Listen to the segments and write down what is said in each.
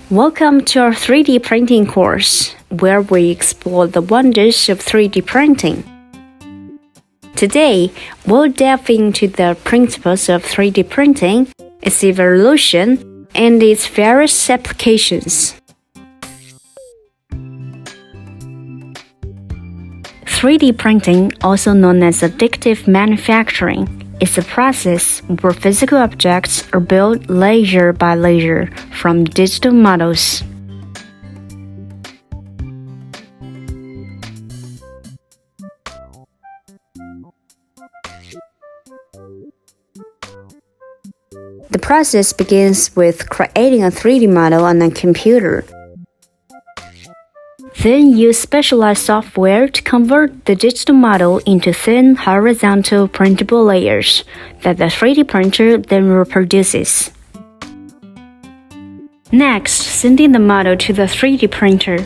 Welcome to our 3D printing course, where we explore the wonders of 3D printing. Today, we'll delve into the principles of 3D printing, its evolution, and its various applications. 3D printing, also known as additive manufacturing, is a process where physical objects are built layer by layer from digital models. The process begins with creating a 3D model on a computer. Then use specialized software to convert the digital model into thin, horizontal printable layers that the 3D printer then reproduces. Next, sending the model to the 3D printer.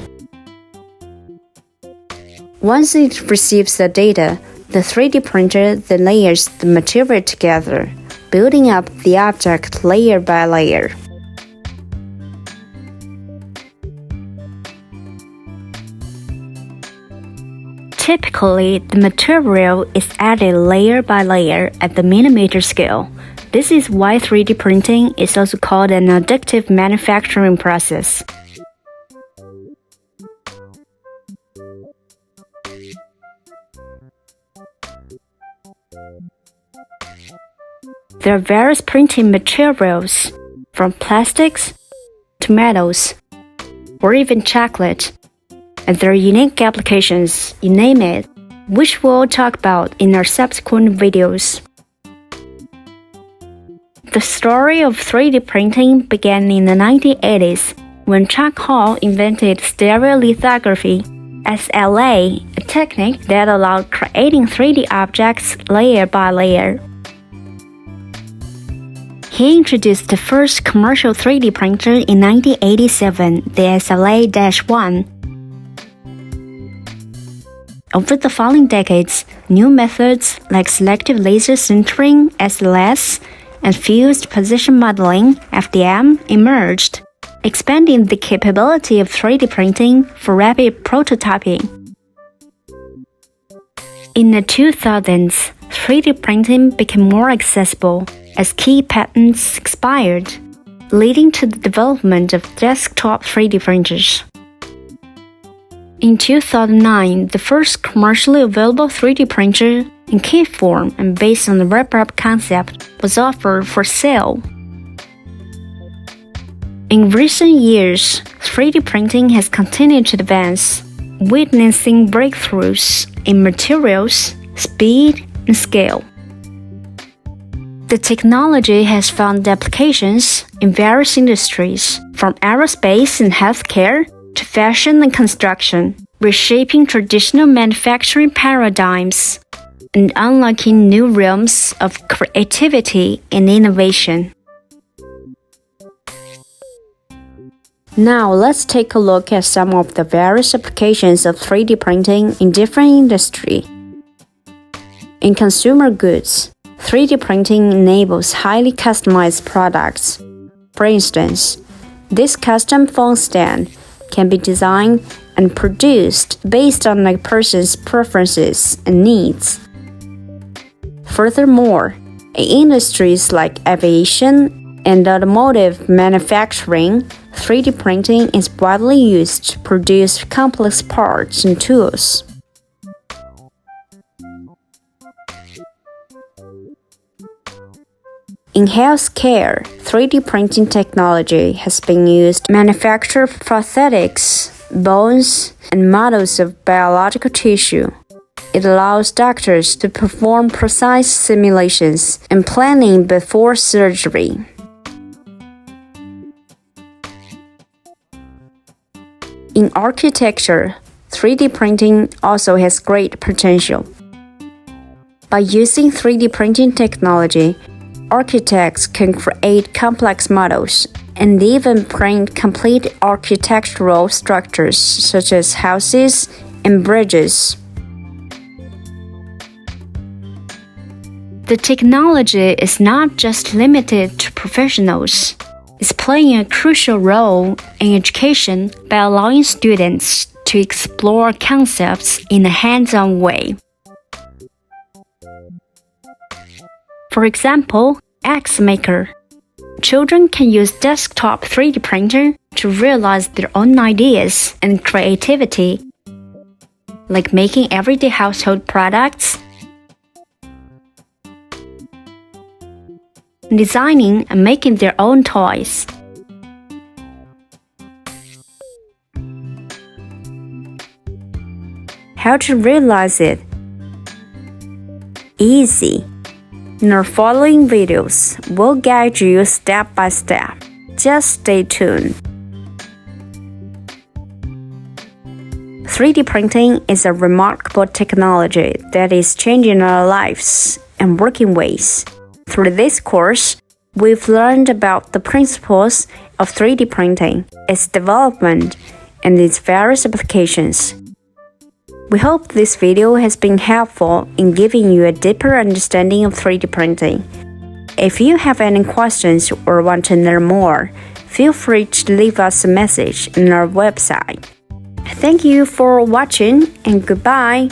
Once it receives the data, the 3D printer then layers the material together, building up the object layer by layer. Typically, the material is added layer by layer at the millimeter scale. This is why 3D printing is also called an additive manufacturing process. There are various printing materials, from plastics to metals, or even chocolate. And there are unique applications, you name it, which we'll talk about in our subsequent videos. The story of 3D printing began in the 1980s when Chuck Hall invented stereolithography, SLA, a technique that allowed creating 3D objects layer by layer. He introduced the first commercial 3D printer in 1987, the SLA-1. Over the following decades, new methods like selective laser sintering (SLS) and fused position modeling (FDM) emerged, expanding the capability of 3D printing for rapid prototyping. In the 2000s, 3D printing became more accessible as key patents expired, leading to the development of desktop 3D printers. In 2009, the first commercially available 3D printer in kit form and based on the RepRap concept was offered for sale. In recent years, 3D printing has continued to advance, witnessing breakthroughs in materials, speed, and scale. The technology has found applications in various industries, from aerospace and healthcare to fashion and construction, reshaping traditional manufacturing paradigms and unlocking new realms of creativity and innovation. Now let's take a look at some of the various applications of 3D printing in different industries. In consumer goods, 3D printing enables highly customized products. For instance, this custom phone stand can be designed and produced based on a person's preferences and needs. Furthermore, in industries like aviation and automotive manufacturing, 3D printing is widely used to produce complex parts and tools. In healthcare, 3D printing technology has been used to manufacture prosthetics, bones, and models of biological tissue. It allows doctors to perform precise simulations and planning before surgery. In architecture, 3D printing also has great potential. By using 3D printing technology, architects can create complex models and even print complete architectural structures such as houses and bridges. The technology is not just limited to professionals. is playing a crucial role in education by allowing students to explore concepts in a hands-on way. For example, X-Maker. Children can use desktop 3D printer to realize their own ideas and creativity, like making everyday household products, designing and making their own toys. How to realize it? Easy. In our following videos, we'll guide you step by step. Just stay tuned. 3D printing is a remarkable technology that is changing our lives and working ways. Through this course, we've learned about the principles of 3D printing, its development, and its various applications. We hope this video has been helpful in giving you a deeper understanding of 3D printing. If you have any questions or want to learn more, feel free to leave us a message on our website. Thank you for watching and goodbye.